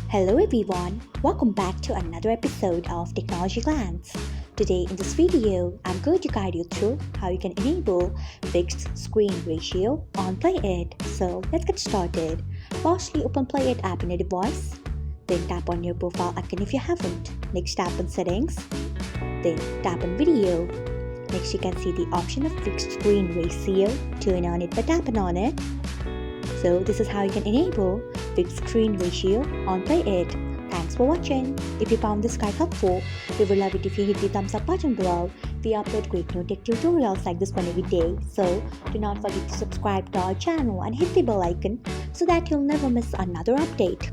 Hello everyone, welcome back to another episode of Technologyglance. Today in this video, I'm going to guide you through how you can enable fixed screen ratio on PLAYit. So let's get started. Firstly, open PLAYit app in your device. Then tap on your profile icon if you haven't. Next tap on settings. Then tap on video. Next you can see the option of fixed screen ratio. Turn on it by tapping on it. So this is how you can enable fixed screen ratio on PLAYit. Thanks for watching. If you found this guide helpful, we would love it if you hit the thumbs up button below. We upload great new tech tutorials like this one every day. So do not forget to subscribe to our channel and hit the bell icon so that you'll never miss another update.